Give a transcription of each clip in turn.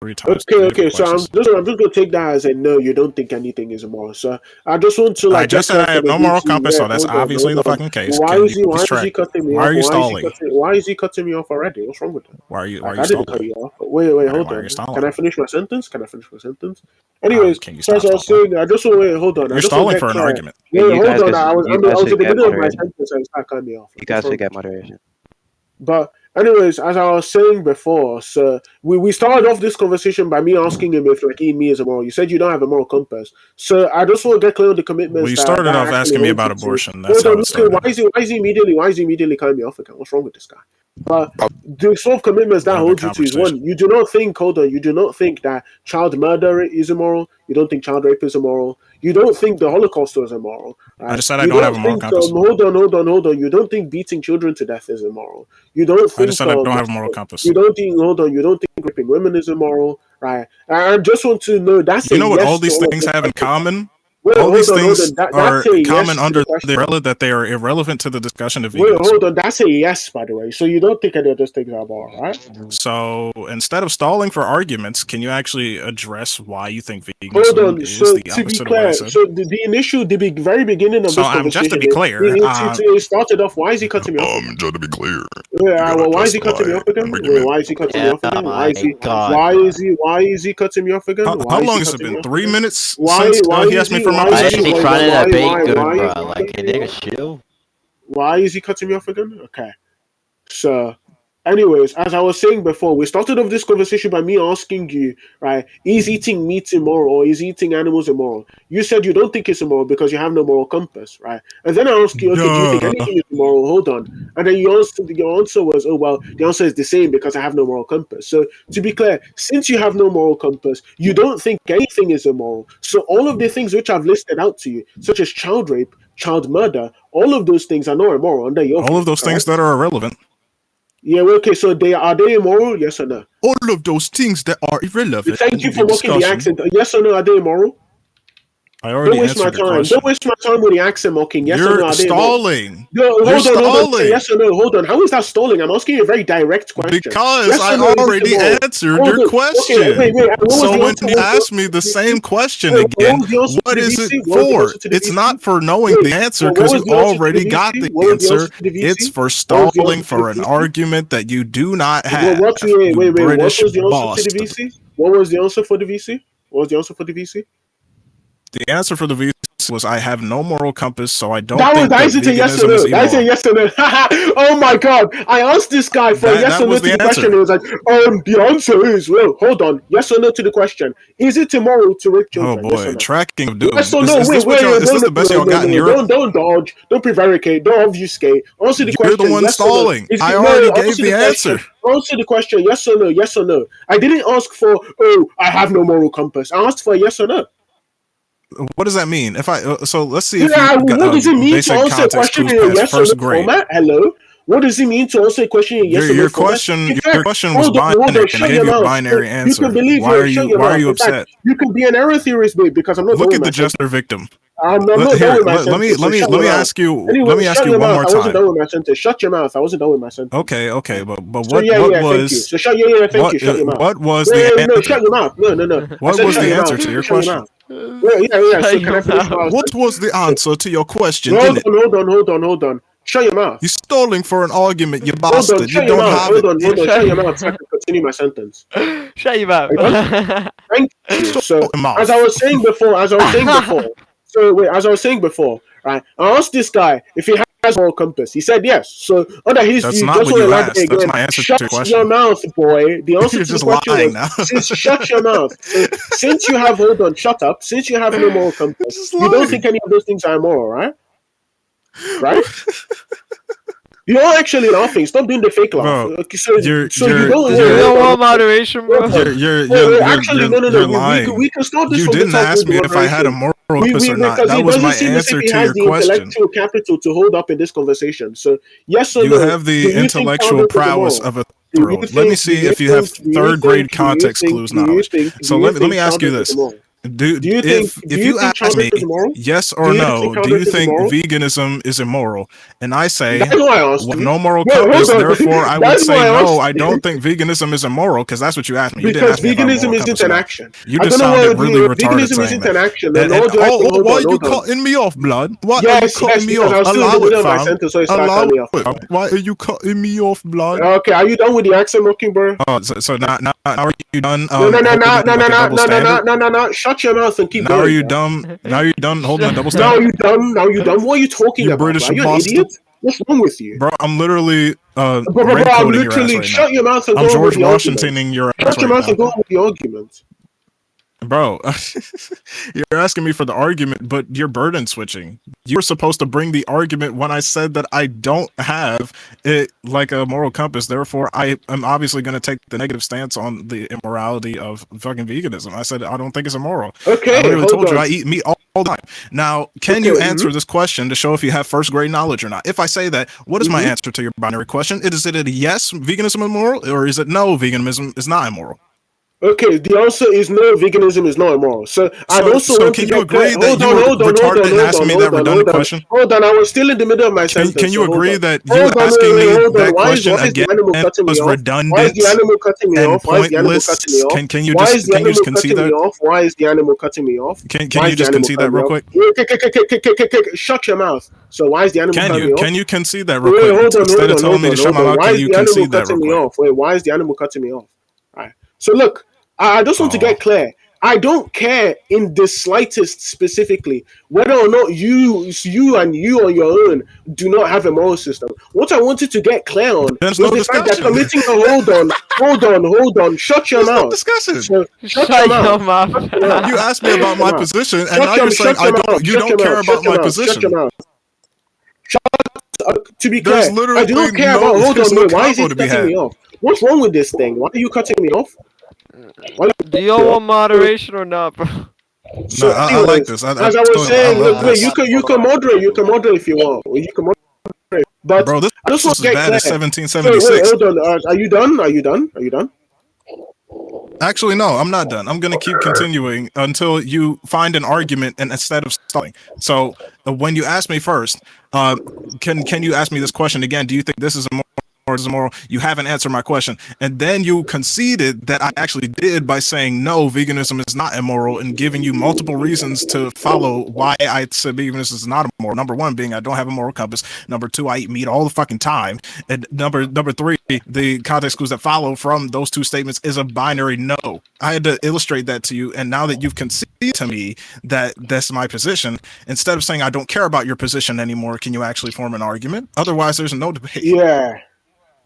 3 times. Okay. So I'm just gonna take that as a no. You don't think anything is immoral. So I just want to like. I just said I have no moral compass, so that's obviously the fucking case. Why is he cutting me off? Why are you stalling? Why is he cutting me off already? What's wrong with that? Why are you I didn't cut stalling? you off. Wait, hold on. Can I finish my sentence? Anyways, as I was saying, I just want to hold on. You're stalling for an argument. Wait, hold on. I was in the middle of my sentence and start cutting me off. You guys should get moderation. But anyways, as I was saying before, so we started off this conversation by me asking him if like me is immoral. You said you don't have a moral compass. So I just want to get clear on the commitments. Well, you started off asking me about abortion. That's how it started. Why is he immediately cutting me off again? What's wrong with this guy? But the sort of commitments that holds you to is one, you do not think that child murder is immoral. You don't think child rape is immoral. You don't think the Holocaust was immoral. Right? I just said I don't have a moral compass. Hold on. You don't think beating children to death is immoral. You don't think. I just said I don't have a moral compass. You don't think. You don't think raping women is immoral, right? I just want to know that's. You know what all these things have in common? All these things are common under the umbrella that they are irrelevant to the discussion of vegans. Wait, hold on. That's a yes, by the way. So you don't think any of those things are moral, right? So instead of stalling for arguments, can you actually address why you think veganism is the opposite of what I said? So the very beginning of this conversation. So just to be clear, it started off. Why is he cutting me off? Just to be clear. Yeah, well, why is he cutting me off again? Why is he cutting me off again? Why is he cutting me off again? How long has it been? 3 minutes since he asked me for my position? Why is he cutting me off again? Okay. So, anyways, as I was saying before, we started off this conversation by me asking you, right, is eating meat immoral or is eating animals immoral? You said you don't think it's immoral because you have no moral compass, right? And then I asked you, okay, do you think anything is immoral? Hold on. And then your answer was, oh, well, the answer is the same because I have no moral compass. So, to be clear, since you have no moral compass, you don't think anything is immoral. So, all of the things which I've listed out to you, such as child rape, child murder, all of those things are not immoral under your all of those things that are irrelevant. Yeah, okay, so are they immoral? Yes or no? All of those things that are irrelevant. Thank you for mocking the accent. Yes or no, are they immoral? I already answered your question. Don't waste my time with the accent mocking. Yes or no, are they stalling. Hold on. Yes or no, hold on. How is that stalling? I'm asking you a very direct question. Because I already answered your question. Okay, wait. So when you ask me the same question again, what is it for? It's not for knowing the answer because you already got the answer. It's for stalling for an argument that you do not have. Wait. What was the answer to the VC? What was the answer for the VC? The answer for the VC was I have no moral compass, so I don't think that veganism is immoral. That is a yes or no. Oh my god. I asked this guy for yes or no to the question. He was like, the answer is, well, hold on. Yes or no to the question. Is it immoral to rape children? Oh boy, yes tracking of doom. Yes or no? Is this the best y'all got in Europe? Don't dodge. Don't prevaricate. Don't obfuscate. Answer the question. You're the one stalling. I already gave the answer. Answer the question. Yes or no. I didn't ask for, I have no moral compass. I asked for a yes or no. What does that mean? If I so let's see. What does it mean to answer a question in a yes or no format? Hello. What does it mean to answer a question in yes or no Your question was binary, and I gave you a binary answer. Why are you upset? You can be an error theorist, babe, because I'm not. Look at the jester victim. I'm not done with my sentence. Let me ask you one more time. I wasn't done with my sentence. Shut your mouth. I wasn't done with my sentence. Okay, but what was? So shut your thank you. Shut your mouth. What was the answer? No, shut your mouth. No. What was the answer to your question? What was the answer to your question? Hold on. Shut your mouth. You're stalling for an argument, you bastard. You don't have it. Hold on. Shut your mouth so I can continue my sentence. Shut your mouth. Thank you. So, as I was saying before, right? I asked this guy if he has a moral compass. He said yes. So under his that's view, not just what you asked. That's my answer to your question. Shut your mouth, boy. The answer You're to just the question lying was, now. shut your mouth. Since you have shut up. Since you have no moral compass, you don't think any of those things are immoral, right? Right? You're actually laughing. Stop doing the fake laugh. Bro, you don't want moderation, bro. You're lying. We can start this. You didn't ask me if I had a moral compass or not. That was my answer to your question. Intellectual capital to hold up in this conversation. So yes or no. You have the intellectual prowess of a throat. Let me see if you have third grade context clues knowledge. So let me ask you this. Do you think if you ask me is immoral? yes or no, do you think veganism is immoral? And I say that's why I asked you. no moral Wait, compass, hold on. therefore I would That's say why I no, asked I you. don't think veganism is immoral, because that's what you asked me. You didn't Because ask me about veganism moral isn't compass an enough. action. You I just don't know sounded why really retarded veganism saying isn't that. an action. And, nor do I think, why are you hold on. cutting me off, blood? Why are you Yes, cutting me because I off? was still in the Allow it, middle of my fam. sentence, so it started Allow cutting me off. it. Why are you cutting me off, blood? Okay, are you done with the accent mocking, bro? Oh, so now are you done? No. Shut your mouth and keep Now going. are you dumb? Now you're done holding a double Now standard? you done? What are you talking You about? British Are you an bastard. idiot? What's wrong with you? Bro, I'm literally Bro, I'm rain-coating your ass literally right shut now. your mouth and I'm go on with George the argument. Washingtoning your ass Shut your right mouth and now. go on with the argument. Bro, you're asking me for the argument, but you're burden switching. You were supposed to bring the argument when I said that I don't have it like a moral compass. Therefore, I am obviously going to take the negative stance on the immorality of fucking veganism. I said I don't think it's immoral. Okay, I literally told you on. I eat meat all the time. Now, can you answer this question to show if you have first grade knowledge or not? If I say that, what is my answer to your binary question? Is it a yes, veganism immoral, or is it no, veganism is not immoral? Okay, the answer is no, veganism is not immoral. So I also want can to you agree that you were retarded and asking me that redundant question? Hold on, I was still in the middle of my sentence. Can you agree that you hold on, asking me that why question is again the animal cutting was me off? redundant Why is the animal cutting me and off? Why is the animal pointless? cutting me off? Can you Why just is the animal concede cutting me that? off? Why is the animal cutting me off? Can you just concede that real quick? Shut your mouth. So why is the animal cutting me off? Can you concede that real quick? Hold on, Instead of telling me to shut my mouth, why can is you the animal concede that cutting real me quick? off? Wait, why is the animal cutting me off? All right. So look, I just want to get clear. I don't care in the slightest specifically whether or not you on your own do not have a moral system. What I wanted to get clear on was the fact that committing hold on, shut your mouth. No discussion. So, shut your mouth. You asked me about my position, and now you're saying you don't care about my position. Shut your mouth. To be clear, I do not care about. Hold on, why is it cutting me off? What's wrong with this thing? Why are you cutting me off? Do you want moderation or not, bro? So no, I like this. As I was saying, look, wait, you can moderate. You can moderate if you want. You can moderate. But bro, this I just want is to get bad clear. as 1776. So, wait, hold on. Are you done? Are you done? Actually, no, I'm not done. I'm going to keep continuing until you find an argument and instead of stalling. So when you ask me first, can you ask me this question again? Do you think this is immoral? You haven't answered my question. And then you conceded that I actually did by saying, no, veganism is not immoral and giving you multiple reasons to follow why I said veganism is not immoral. Number one being I don't have a moral compass. Number two, I eat meat all the fucking time. And number three, the context clues that follow from those two statements is a binary no. I had to illustrate that to you. And now that you've conceded to me that that's my position, instead of saying I don't care about your position anymore, can you actually form an argument? Otherwise, there's no debate. Yeah.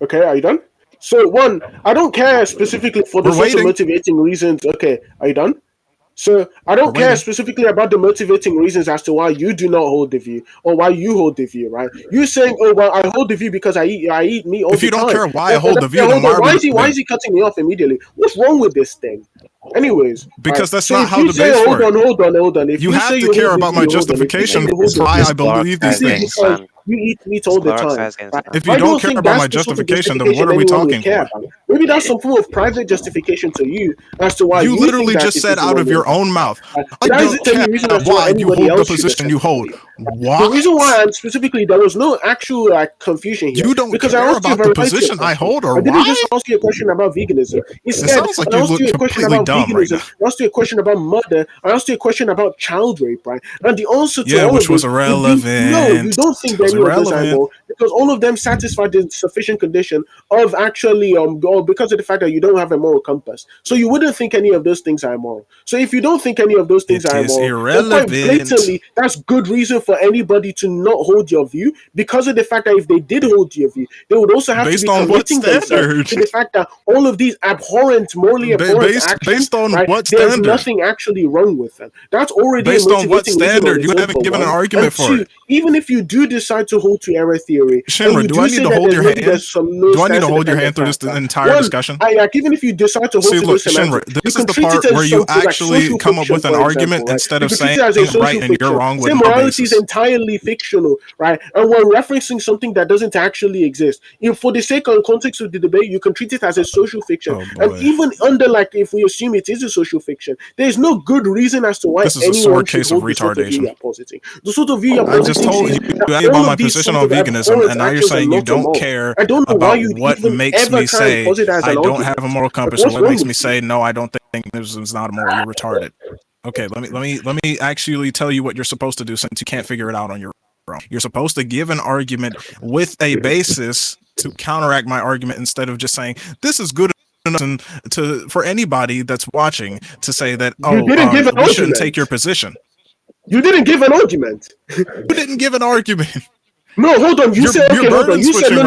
Okay, are you done? So one, I don't care specifically for the social motivating reasons. Okay, are you done? So I don't care specifically about the motivating reasons as to why you do not hold the view or why you hold the view, right? You saying, "Oh well, I hold the view because I eat meat all the time." If you don't care why I hold the view, then why is he cutting me off immediately? What's wrong with this thing? Anyways, because that's not how debates work. Hold on. If you have to care about my justification for why I believe these things. You eat meat all the time. Right? If you don't care about my justification, then what are we talking for? Maybe that's some form of private justification to you as to why you literally just said out of your own mouth. I don't care why you hold the position you hold. Why? The reason why, and specifically, there was no actual actual here. You don't care about the position I hold, or why? I didn't just ask you a question about veganism. Instead, it sounds like I asked you a question about veganism. I asked you a question about murder. I asked you a question about child rape, right? And the answer to all which of those, was irrelevant. You don't think that any of those are immoral because all of them satisfy the sufficient condition of actually or because of the fact that you don't have a moral compass. So you wouldn't think any of those things are immoral. So if you don't think any of those things are immoral, quite blatantly, that's good reason for anybody to not hold your view because of the fact that if they did hold your view, they would also have to be committing themselves to the fact that all of these morally abhorrent actions, based on what there's standard? nothing actually wrong with them. That's already based on what standard? You haven't given an argument for it. Even if you do decide to hold to error theory, theory. Shinra, do I need to hold your hand? Do I need to hold your hand through this entire discussion? Like, even if you decide to hold to this Shinra, this is the part where you actually come up with an argument instead of saying right and you're wrong with no morality is basis. entirely fictional, right? And we're referencing something that doesn't actually exist. If for the sake and context of the debate, you can treat it as a social fiction. And even under, like, if we assume it is a social fiction, there's no good reason as to why this is a sore case of retardation. The sort of view you're I just told you about my position on veganism, and now you're saying you don't care about what makes me say I don't have a moral compass, or what makes me say no, I don't think this is not a moral. You're retarded. Okay, let me actually tell you what you're supposed to do, since you can't figure it out on your own. You're supposed to give an argument with a basis to counteract my argument, instead of just saying this is good enough for anybody that's watching to say that we shouldn't take your position. You didn't give an argument. You didn't give an argument. No, hold on. You said okay. Hold on. You said no.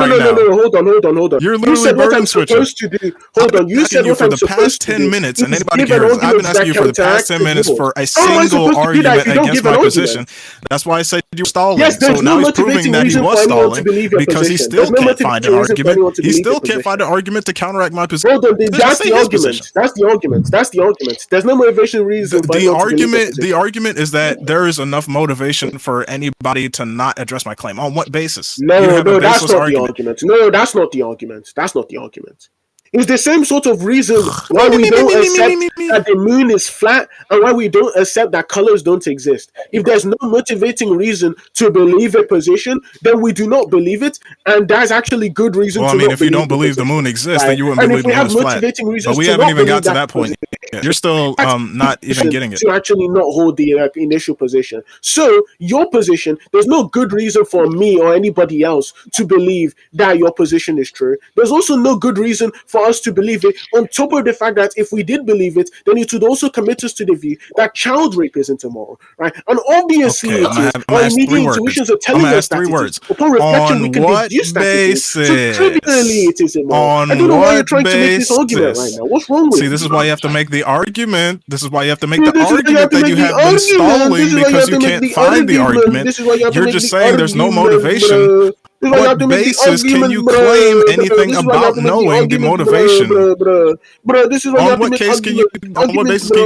Hold on. You're literally burden switching. Hold on. You said what I'm supposed to do. For the past 10 minutes, and anybody cares. I've been asking you for the past 10 minutes for a single argument against my position. That's why I said you were stalling. So now he's proving that he was stalling because he still can't find an argument. He still can't find an argument to counteract my position. Hold on. That's the argument. That's the argument. There's no motivation reason. The argument is that there is enough motivation for anybody to not address my claim. On what basis? No, that's not the argument. No, that's not the argument. That's not the argument. It's the same sort of reason why we don't accept that the moon is flat, and why we don't accept that colors don't exist. If there's no motivating reason to believe a position, then we do not believe it, and that's actually good reason to not believe it. Well, I mean, if you don't believe the moon exists, then you wouldn't believe the moon is flat. But we haven't even got to that point yet. You're still not even getting it. To actually not hold the initial position. So, your position, there's no good reason for me or anybody else to believe that your position is true. There's also no good reason for us to believe it, on top of the fact that if we did believe it, then it would also commit us to the view that child rape isn't immoral, right? And obviously, our immediate intuitions are telling us that it is. Upon reflection, we can deduce that it is. So trivially, it is immoral. I don't know why you're trying to make this argument right now. What's wrong with you? See, this is why you have to make the argument. This is why you have to make the argument that you have been stalling because you can't find the argument. You're just saying there's no motivation. What basis can you claim anything about knowing the motivation? On what basis can you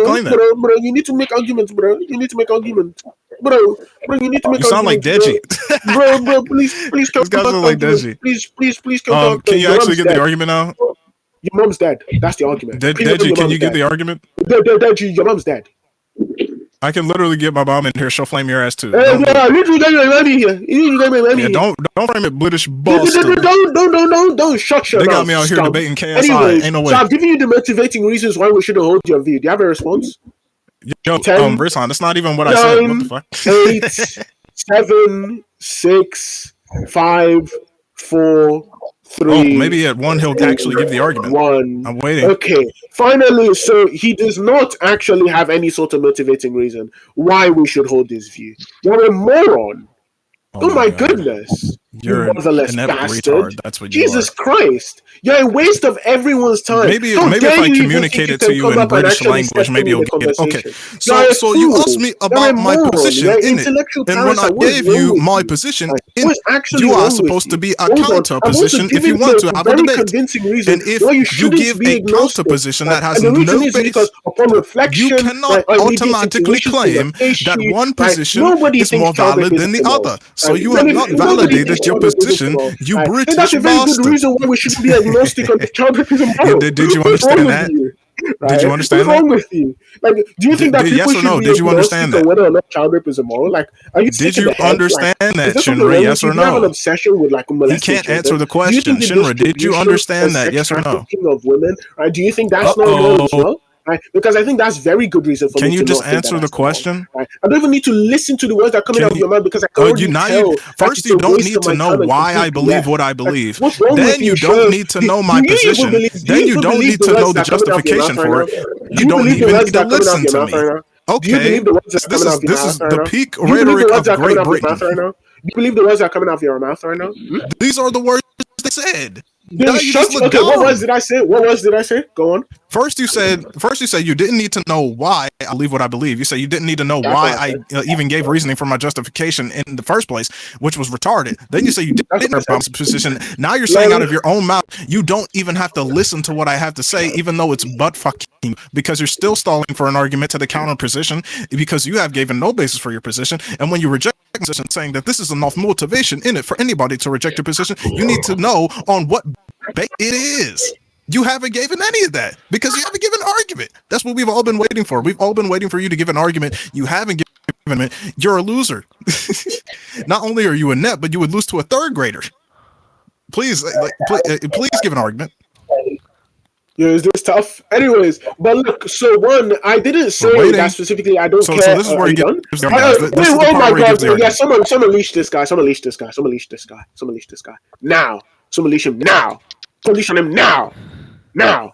claim that? Bro, you need to make arguments, bro. You need to make arguments. Bro, you need to make arguments. You sound like Deji. Bro, please, These guys sound like Deji. Please, can you actually get the argument now? Your mom's dead. That's the argument. Deji, can you get the argument? Deji, your mom's dead. I can literally get my mom in here. She'll flame your ass too. Don't frame it, British bastard. Don't shut your mouth. They got me out here debating KSI. Anyways, ain't no way. So I've given you the motivating reasons why we shouldn't hold your view. Do you have a response? Yo, Brisson, that's not even what I said. What the fuck? 8, 7, 6, 5, 4, 3. Maybe at 1 he'll actually give the argument. 1. I'm waiting. Okay. Finally, so he does not actually have any sort of motivating reason why we should hold this view. You're a moron. Oh my goodness. You're an inept retard. That's what you Jesus Christ. You're a waste of everyone's time. Maybe if I communicate it to you in British language, maybe you'll get it. Okay. So you asked me about my position in it. And when I gave you my position in it, you are supposed to be a counter position if you want to have a debate. And if you give a counter position that has no basis, you cannot automatically claim that one position is more valid than the other. So you have not validated your position, you British bastard. That's a very good reason why we shouldn't be agnostic on the child rape is immoral. Did you understand that? Did you understand that? What's wrong with you? Like, do you think that people should be did you understand that? Whether or not child rape is immoral? Like, are you did you understand that, Shinra? Yes or no? You have an obsession with like molestation. He can't answer the question, Shinra. Did you understand that? Yes or no? Of women, right? Do you think that's not immoral as well? Right? Because I think that's very good reason for me to Can you just answer the question? Right? I don't even need to listen to the words that are coming out of your mouth because I can already tell. First, you don't need to know why I believe what I believe. Then you don't need to know my position. Then you don't need to know the justification for it. You don't even need to listen to me. Okay, this is the peak rhetoric of Great Britain. Do you believe the words that are coming out of your mouth right now? These are the words they said. Then shut. Okay, what words did I say? What words did I say? Go on. First you said you didn't need to know why I believe what I believe. You said you didn't need to know why I even gave reasoning for my justification in the first place, which was retarded. Then you say you didn't have a position. Now you're saying out of your own mouth you don't even have to listen to what I have to say, even though it's butt fucking, because you're still stalling for an argument to the counter position because you have given no basis for your position. And when you reject a position, saying that this is enough motivation in it for anybody to reject your position, you need to know on what it is. You haven't given any of that because you haven't given an argument. That's what we've all been waiting for. We've all been waiting for you to give an argument. You haven't given it. You're a loser. Not only are you a net, but you would lose to a third grader. Please, please give an argument. Yeah, is this tough? Anyways, but look, so one, I didn't say that specifically. I don't care. So this is where you get. Oh my god! Yeah, someone leash this guy. Someone leash this guy. Someone leash this guy. Someone leash this guy now. Someone leash him now. Police on him now. Now.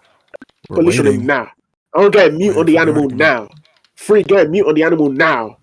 Police on him now. I don't get mute on the animal now. Free, get mute on the animal now.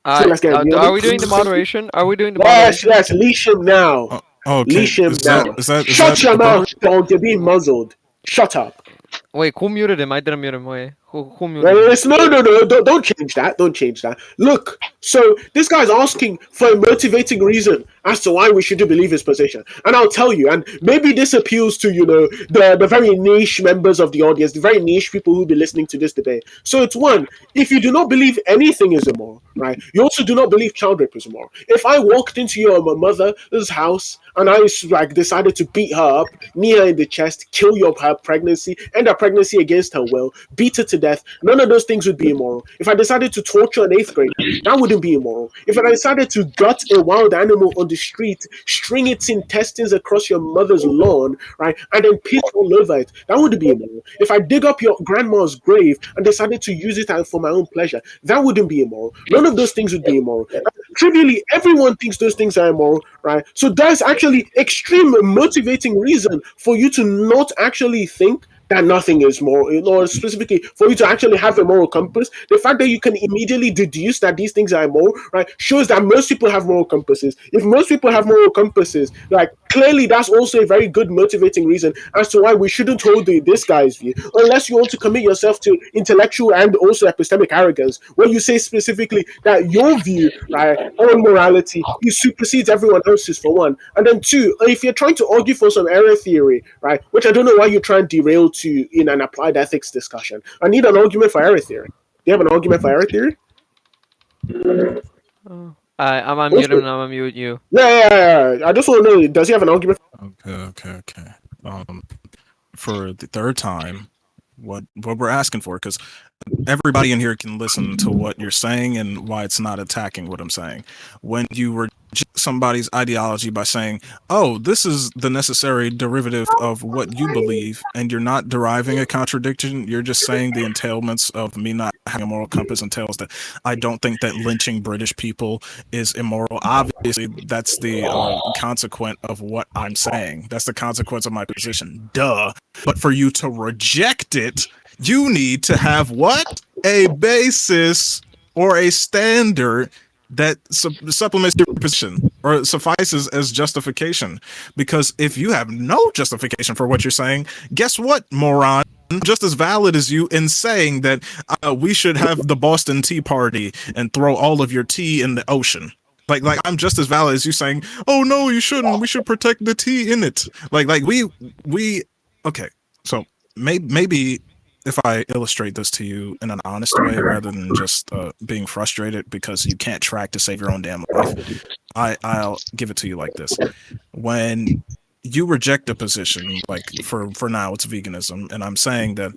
So let's get are we doing the moderation? Are we doing the moderation? Yes, leash him now. Okay. Leash him now. Shut your mouth, dog. You're being muzzled. Shut up. Wait, who muted him? I didn't mute him. Wait, who muted him? No. Don't change that. Don't change that. Look, so this guy's asking for a motivating reason as to why we shouldn't believe his position. And I'll tell you, and maybe this appeals to, the very niche members of the audience, the very niche people who'll be listening to this debate. So it's one, if you do not believe anything is immoral, right, you also do not believe child rape is immoral. If I walked into your mother's house and I decided to beat her up, knee her in the chest, kill her pregnancy, end her pregnancy against her will, beat her to death, none of those things would be immoral. If I decided to torture an 8th grader, that wouldn't be immoral. If I decided to gut a wild animal on the street, string its intestines across your mother's lawn, right, and then piss all over it, that wouldn't be immoral. If I dig up your grandma's grave and decided to use it for my own pleasure, that wouldn't be immoral. None of those things would be immoral. Trivially, everyone thinks those things are immoral, right? So that's actually extreme motivating reason for you to not actually think that nothing is moral, or specifically for you to actually have a moral compass. The fact that you can immediately deduce that these things are immoral, right, shows that most people have moral compasses. If most people have moral compasses, clearly that's also a very good motivating reason as to why we shouldn't hold this guy's view, unless you want to commit yourself to intellectual and also epistemic arrogance, where you say specifically that your view, right, on morality supersedes everyone else's, for one. And then two, if you're trying to argue for some error theory, right, which I don't know why you try and derail to in an applied ethics discussion. I need an argument for error theory. Do you have an argument for error theory? I'm unmuted and I'm unmute you. Yeah. I just want to know, does he have an argument? Okay. For the third time, what we're asking for, because everybody in here can listen to what you're saying and why it's not attacking what I'm saying. When you reject somebody's ideology by saying, oh, this is the necessary derivative of what you believe, and you're not deriving a contradiction, you're just saying the entailments of me not having a moral compass entails that I don't think that lynching British people is immoral. Obviously, that's the consequence of what I'm saying. That's the consequence of my position. Duh. But for you to reject it, you need to have what? A basis or a standard that supplements your position or suffices as justification. Because if you have no justification for what you're saying, guess what, moron? Just as valid as you in saying that we should have the Boston Tea Party and throw all of your tea in the ocean. Like I'm just as valid as you saying, oh no, you shouldn't. We should protect the tea in it. We okay. So maybe if I illustrate this to you in an honest way rather than just being frustrated because you can't track to save your own damn life, I'll give it to you like this. When you reject a position, like for now it's veganism, and I'm saying that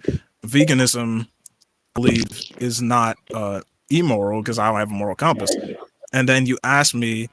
veganism, I believe, is not immoral because I don't have a moral compass, and then you ask me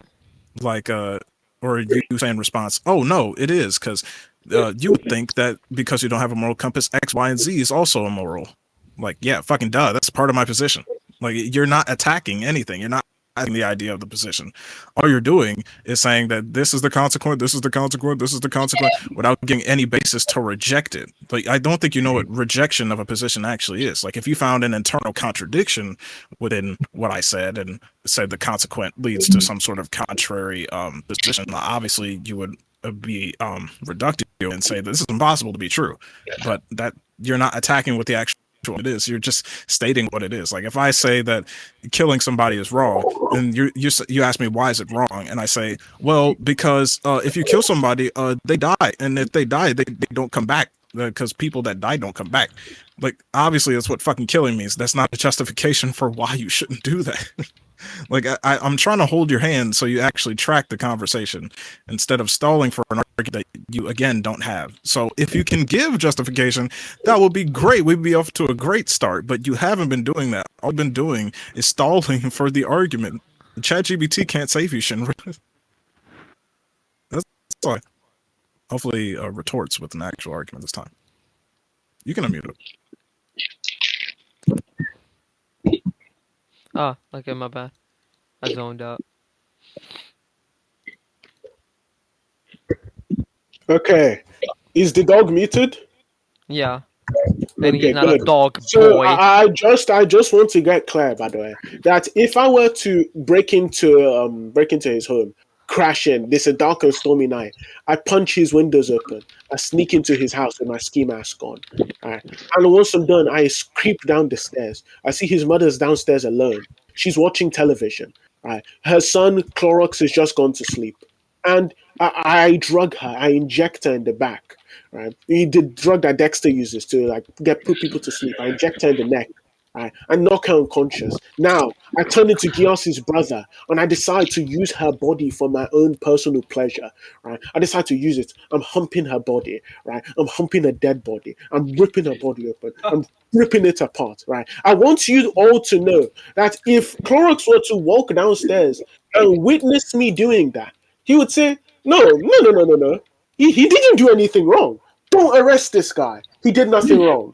or you say in response, oh no, it is, because you would think that because you don't have a moral compass, X, Y, and Z is also immoral. Like, yeah, fucking duh. That's part of my position. Like, you're not attacking anything. You're not attacking the idea of the position. All you're doing is saying that this is the consequence, this is the consequence, this is the consequence, without giving any basis to reject it. Like, I don't think you know what rejection of a position actually is. Like, if you found an internal contradiction within what I said and said the consequent leads to some sort of contrary position, obviously you would be reductive and say this is impossible to be true, but that you're not attacking what the actual it is. You're just stating what it is. Like if I say that killing somebody is wrong, and you ask me why is it wrong, and I say, well, because if you kill somebody, they die, and if they die, they don't come back, because people that die don't come back. Like obviously that's what fucking killing means. That's not a justification for why you shouldn't do that. Like I'm trying to hold your hand so you actually track the conversation instead of stalling for an argument that you again don't have. So if you can give justification, that would be great. We'd be off to a great start. But you haven't been doing that. All you've been doing is stalling for the argument. ChatGPT can't save you, Shinra. That's all. Hopefully, retorts with an actual argument this time. You can unmute it. Oh, okay, my bad. I zoned out. Okay. Is the dog muted? Yeah. And Okay, he's not good. a dog So boy. I just want to get clear, by the way, that if I were to break into his home, crash in, this a dark and stormy night, I punch his windows open, I sneak into his house with my ski mask on, right? And once I'm done, I creep down the stairs. I see his mother's downstairs alone. She's watching television, right? Her son Clorox has just gone to sleep, and I drug her. I inject her in the back. Right, the drug that Dexter uses to like put people to sleep. I inject her in the neck. Right, I knock her unconscious. Now I turn into Gios's brother, and I decide to use her body for my own personal pleasure. Right, I decide to use it. I'm humping her body. Right, I'm humping a dead body. I'm ripping her body open. I'm ripping it apart. Right, I want you all to know that if Clorox were to walk downstairs and witness me doing that, he would say, "No, no, no, no, no, no. He didn't do anything wrong. Don't arrest this guy. He did nothing wrong."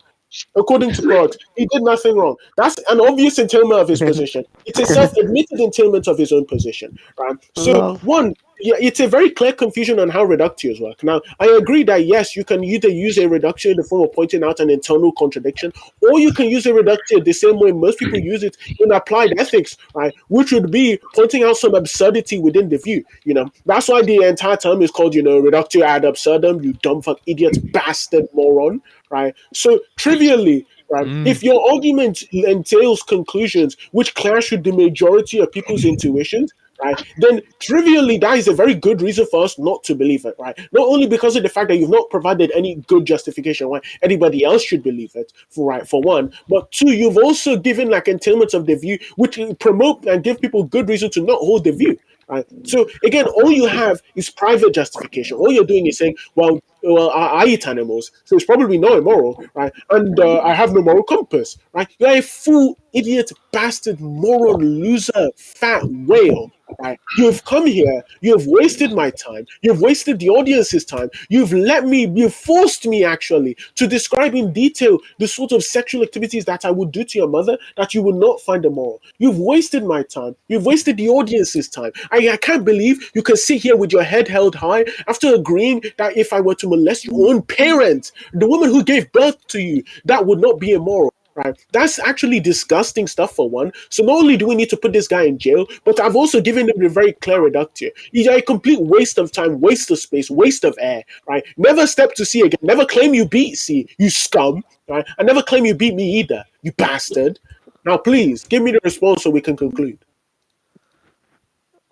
According to God, he did nothing wrong. That's an obvious entailment of his position. It's a self-admitted entailment of his own position, right? So, one, yeah, it's a very clear confusion on how reductios work. Now, I agree that yes, you can either use a reductio in the form of pointing out an internal contradiction, or you can use a reductio the same way most people use it in applied ethics, right? Which would be pointing out some absurdity within the view. You know, that's why the entire term is called, reductio ad absurdum. You dumb fuck, idiot, bastard, moron. Right. So trivially, right, if your argument entails conclusions which clash with the majority of people's intuitions, right, then trivially that is a very good reason for us not to believe it, right? Not only because of the fact that you've not provided any good justification why anybody else should believe it, for one, but two, you've also given like entailments of the view which promote and give people good reason to not hold the view. Right. So again, all you have is private justification. All you're doing is saying, well, I eat animals, so it's probably not immoral, right? And I have no moral compass, right? You're a fool, idiot, bastard, moron, loser, fat whale, right? You've come here, you've wasted my time, you've wasted the audience's time, you've forced me actually to describe in detail the sort of sexual activities that I would do to your mother that you would not find immoral. You've wasted my time, you've wasted the audience's time. I can't believe you can sit here with your head held high after agreeing that if I were to molest your own parent, the woman who gave birth to you, that would not be immoral. Right. That's actually disgusting stuff for one. So not only do we need to put this guy in jail, but I've also given him a very clear reductio. He's a complete waste of time, waste of space, waste of air. Right. Never step to C again. Never claim you beat C, you scum. Right. And never claim you beat me either, you bastard. Now please give me the response so we can conclude.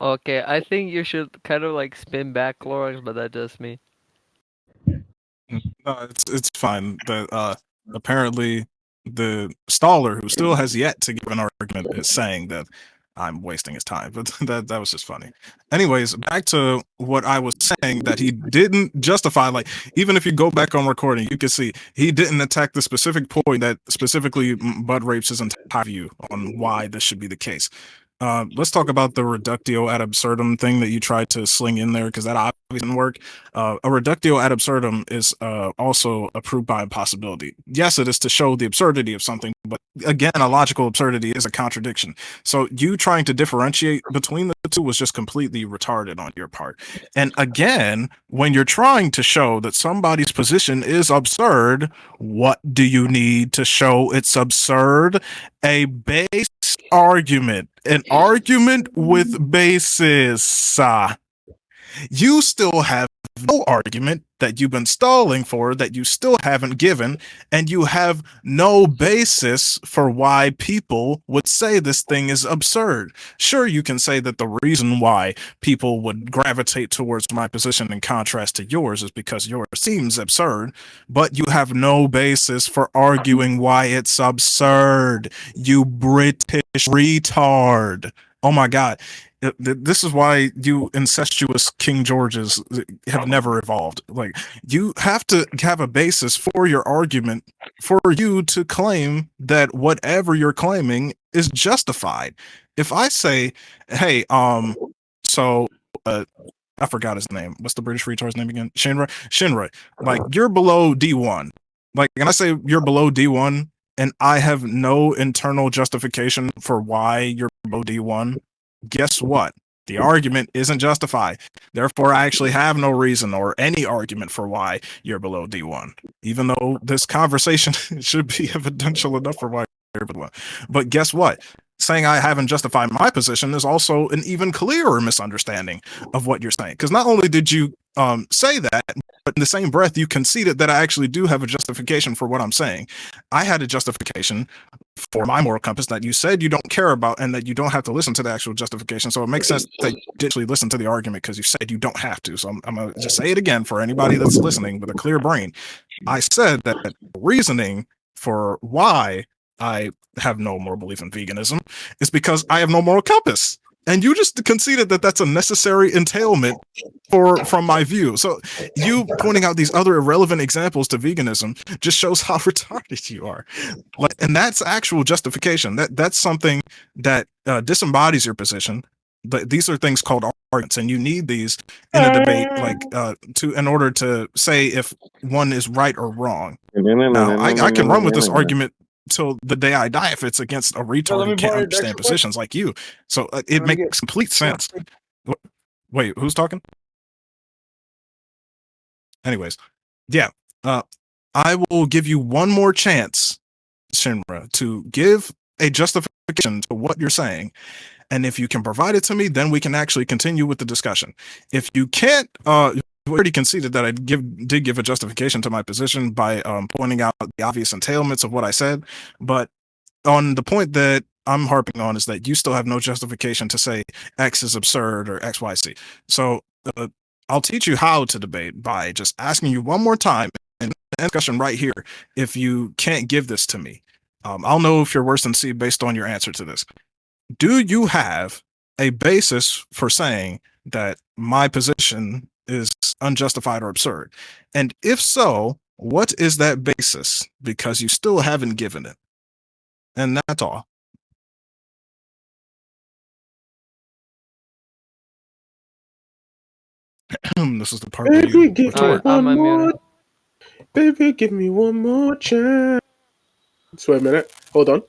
Okay, I think you should kind of like spin back Clorox, but that's just me. No, it's fine. That apparently the staller, who still has yet to give an argument, is saying that I'm wasting his time. But that was just funny. Anyways, back to what I was saying, that he didn't justify. Like, even if you go back on recording, you can see he didn't attack the specific point that specifically butt rapes his entire view on why this should be the case. Let's talk about the reductio ad absurdum thing that you tried to sling in there, because that obviously didn't work. A reductio ad absurdum is also a proof by impossibility. Yes, it is to show the absurdity of something, but again, a logical absurdity is a contradiction. So you trying to differentiate between the two was just completely retarded on your part. And again, when you're trying to show that somebody's position is absurd, what do you need to show it's absurd? A base argument, an argument with basis. You still have no argument that you've been stalling for that you still haven't given, and you have no basis for why people would say this thing is absurd. Sure, you can say that the reason why people would gravitate towards my position in contrast to yours is because yours seems absurd, but you have no basis for arguing why it's absurd, you British retard. Oh my God. This is why you incestuous King Georges have never evolved. Like, you have to have a basis for your argument for you to claim that whatever you're claiming is justified. If I say, hey, so I forgot his name. What's the British retard's name again? Shinra. Like, you're below D1. Like, and I say you're below D1, and I have no internal justification for why you're below D1. Guess what? The argument isn't justified. Therefore, I actually have no reason or any argument for why you're below D1, even though this conversation should be evidential enough for why you're below. But guess what? Saying I haven't justified my position is also an even clearer misunderstanding of what you're saying. Because not only did you say that, but in the same breath, you conceded that I actually do have a justification for what I'm saying. I had a justification for my moral compass that you said you don't care about, and that you don't have to listen to the actual justification. So it makes sense that you actually listen to the argument because you said you don't have to. So I'm going to just say it again for anybody that's listening with a clear brain. I said that the reasoning for why I have no moral belief in veganism is because I have no moral compass. And you just conceded that that's a necessary entailment from my view. So you pointing out these other irrelevant examples to veganism just shows how retarded you are. Like, and that's actual justification. That's something that disembodies your position. But these are things called arguments, and you need these in a debate, like in order to say if one is right or wrong. Now, I can run with this argument till the day I die if it's against a retard who can't understand positions like you. So it makes complete sense. Wait, who's talking? Anyways, yeah, I will give you one more chance, Shinra, to give a justification to what you're saying. And if you can provide it to me, then we can actually continue with the discussion. If you can't, you already conceded that I did give a justification to my position by pointing out the obvious entailments of what I said. But on the point that I'm harping on is that you still have no justification to say X is absurd or X, Y, C. So I'll teach you how to debate by just asking you one more time in the discussion right here. If you can't give this to me, I'll know if you're worse than C based on your answer to this. Do you have a basis for saying that my position is unjustified or absurd? And if so, what is that basis? Because you still haven't given it. And that's all. This is the part where you retort. Baby, give me one more chance. Wait a minute. Hold on.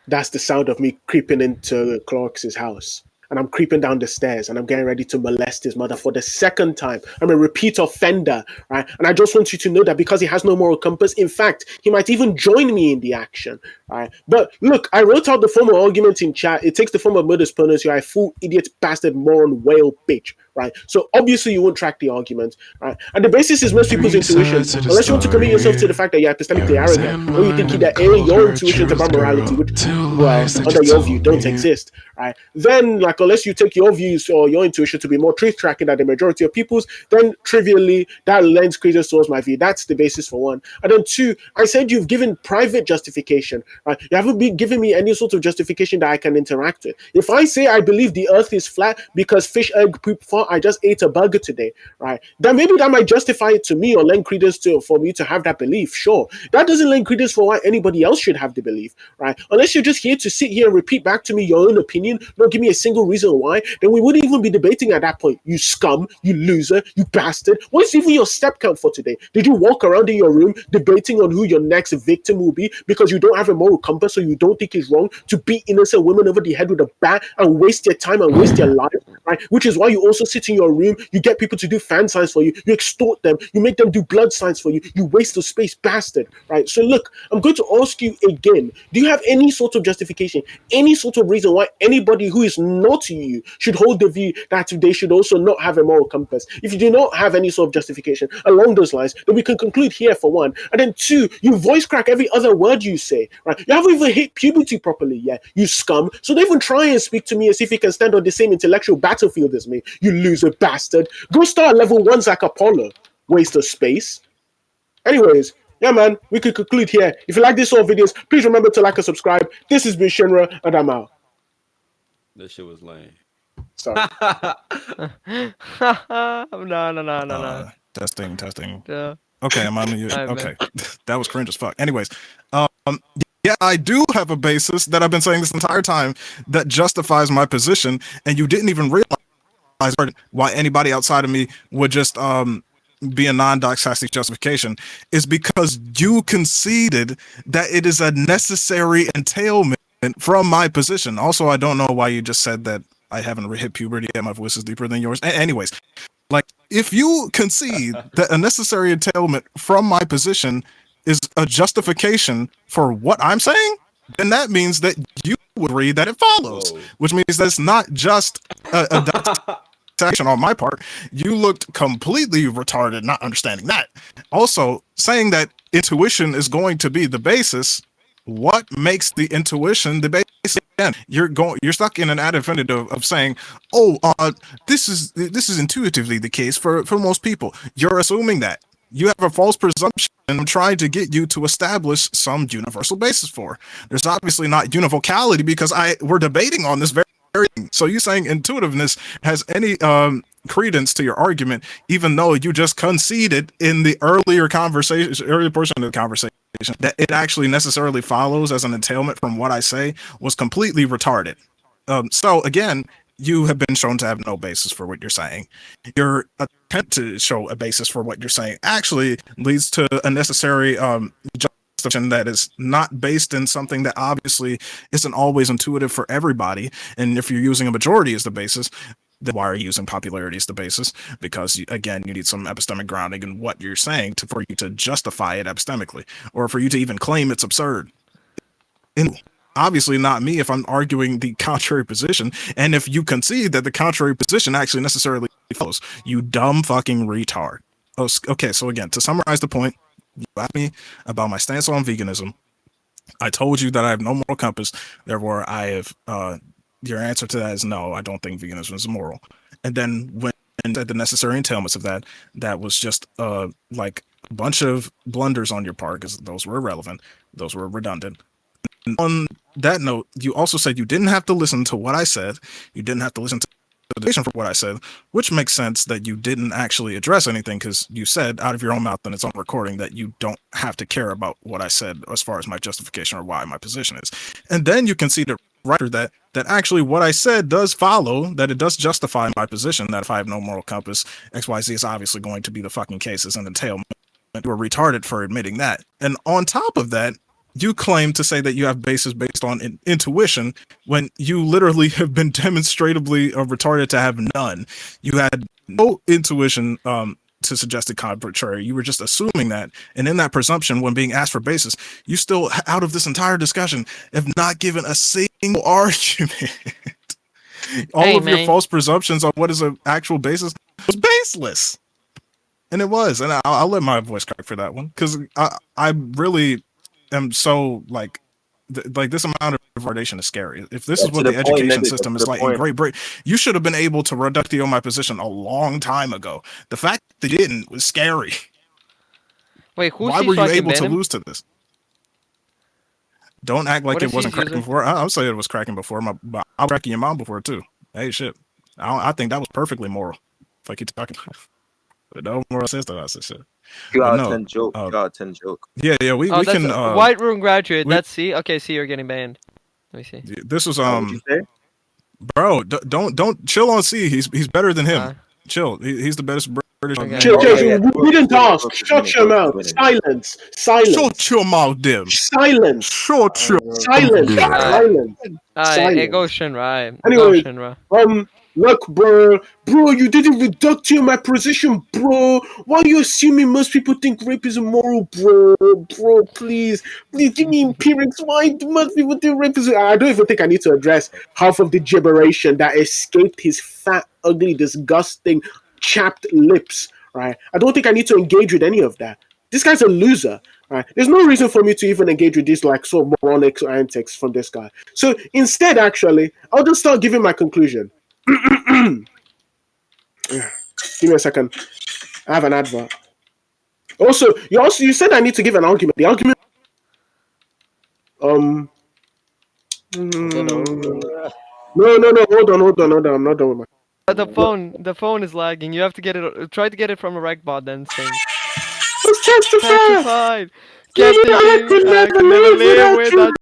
That's the sound of me creeping into Clorox's house. And I'm creeping down the stairs and I'm getting ready to molest his mother for the second time. I'm a repeat offender, right? And I just want you to know that because he has no moral compass, in fact, he might even join me in the action, right? But look, I wrote out the formal argument in chat. It takes the form of modus ponens. You're a fool, idiot, bastard, moron, whale, bitch, right? So obviously you won't track the argument, right? And the basis is most people's intuition. Unless you want to commit yourself to the fact that you're epistemically arrogant, or you think that your intuitions about morality, which, well, under your view, don't exist, right? Then, like, unless you take your views or your intuition to be more truth tracking than the majority of people's, then trivially that lends credence towards my view. That's the basis for one. And then two, I said you've given private justification, right? You haven't been giving me any sort of justification that I can interact with. If I say I believe the earth is flat because fish, egg, poop, fart, I just ate a burger today, right? Then maybe that might justify it to me or lend credence for me to have that belief, sure. That doesn't lend credence for why anybody else should have the belief, right? Unless you're just here to sit here and repeat back to me your own opinion, don't give me a single reason why, then we wouldn't even be debating at that point. You scum, you loser, you bastard. What's even your step count for today? Did you walk around in your room debating on who your next victim will be because you don't have a moral compass, so you don't think it's wrong to beat innocent women over the head with a bat and waste your time and waste your life, right? Which is why you also sit in your room, you get people to do fan signs for you, you extort them, you make them do blood signs for you, you waste of space, bastard, right? So look, I'm going to ask you again, do you have any sort of justification, any sort of reason why anybody who is not you should hold the view that they should also not have a moral compass? If you do not have any sort of justification along those lines, then we can conclude here for one. And then two, you voice crack every other word you say, right? You haven't even hit puberty properly yet, you scum. So don't even try and speak to me as if you can stand on the same intellectual battlefield as me, you loser bastard. Go start level 1 like Apollo. Waste of space. Anyways, yeah, man, we could conclude here. If you like this sort of videos, please remember to like and subscribe. This has been Shinra, and I'm out. That shit was lame. Sorry. No. Testing. Yeah. Okay, I'm on mute. Okay, that was cringe as fuck. Anyways, yeah, I do have a basis that I've been saying this entire time that justifies my position, and you didn't even realize why anybody outside of me would just be a non-doxastic justification is because you conceded that it is a necessary entailment from my position. Also, I don't know why you just said that I haven't hit puberty yet. My voice is deeper than yours. Anyways, like, if you concede that a necessary entailment from my position is a justification for what I'm saying, then that means that you would agree that it follows, which means that it's not just a action on my part. You looked completely retarded not understanding that. Also, saying that intuition is going to be the basis, what makes the intuition the basis? Again, you're stuck in an additive of saying, this is intuitively the case for most people. You're assuming that. You have a false presumption I'm trying to get you to establish some universal basis for. There's obviously not univocality because we're debating on this very thing. So you saying intuitiveness has any credence to your argument, even though you just conceded in the earlier portion of the conversation that it actually necessarily follows as an entailment from what I say, was completely retarded. So again, you have been shown to have no basis for what you're saying. Your attempt to show a basis for what you're saying actually leads to a necessary justification that is not based in something that obviously isn't always intuitive for everybody. And if you're using a majority as the basis, then why are you using popularity as the basis? Because again, you need some epistemic grounding in what you're saying for you to justify it epistemically, or for you to even claim it's absurd. And obviously not me if I'm arguing the contrary position, and if you concede that the contrary position actually necessarily follows, you dumb fucking retard. Okay, so again, to summarize the point, you asked me about my stance on veganism. I told you that I have no moral compass, therefore I have your answer to that is no, I don't think veganism is moral. And then when said the necessary entailments of that was just like a bunch of blunders on your part, because those were irrelevant, those were redundant. And on that note, you also said you didn't have to listen to what I said, you didn't have to listen to the decision for what I said, which makes sense that you didn't actually address anything, because you said out of your own mouth and it's on recording that you don't have to care about what I said as far as my justification or why my position is. And then you conceded right that actually what I said does follow, that it does justify my position, that if I have no moral compass, XYZ is obviously going to be the fucking case as an entailment. You were retarded for admitting that. And on top of that, you claim to say that you have basis based on intuition when you literally have been demonstratively retarded to have none. You had no intuition to suggest the contrary. You were just assuming that. And in that presumption, when being asked for basis, you still, out of this entire discussion, have not given a single argument. All of your false presumptions on what is an actual basis was baseless. And it was. And I'll let my voice crack for that one, because I really am so like this amount of retardation is scary. If this is what the education system is like in Great Britain, you should have been able to reductio my position a long time ago. The fact that you didn't was scary. Wait, who's why were you able to lose to this? Don't act like it wasn't cracking before. I'll say it was cracking before. But I was cracking your mom before too. Hey, shit. I think that was perfectly moral. If I keep talking, but no moral sense to us and shit. You out 10 joke. You out 10 joke. Yeah. We can. White room graduate. That's C. Okay, C, you're getting banned. Let me see. This was bro. Don't chill on C. He's better than him. Chill. He's the best British. Okay. Chill. We didn't ask. Shut your mouth. Silence. Shut your mouth, dim. Silence. Shut your silence. Silence. It goes Shinra. Anyway, Look, bro, you didn't reduct my position, bro. Why are you assuming most people think rape is immoral, bro? Bro, please give me empirics. Why do most people think rape is? I don't even think I need to address half of the gibberation that escaped his fat, ugly, disgusting, chapped lips. Right? I don't think I need to engage with any of that. This guy's a loser. Right? There's no reason for me to even engage with these like sort of moronic antics from this guy. So instead, actually, I'll just start giving my conclusion. Give me a second. I have an advert. Also, you said I need to give an argument. The argument. No. Hold on. I'm not done with my. The phone is lagging. You have to get it. Try to get it from a rec bot then. Sing. It's justified. Get thinking. I could never live without.